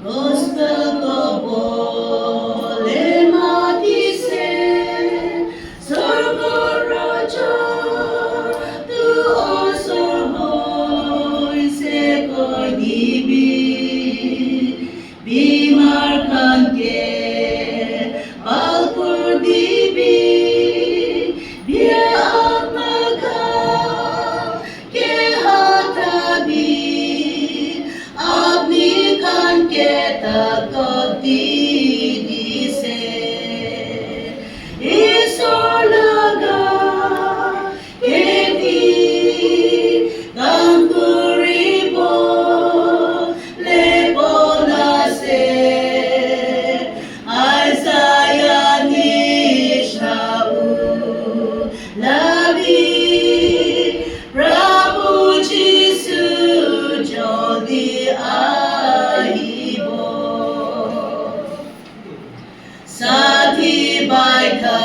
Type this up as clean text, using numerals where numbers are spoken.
Gospel কবলে মাতিছে স্বৰ্গৰাজ তু ওচৰ হৈছে কৈ দিবি বিমাৰ খানকে ভাল কৰি দিবি বিয়া আপনাকে হাতাবি আপনি খানকে তাকতি দিছে ঈশ্বৰ লগা খেতি কাম কৰিব লেপনাছে আইসায়া নিশাউ লাভি প্ৰভু যীশু যদি আহিব সাথী বাইঠা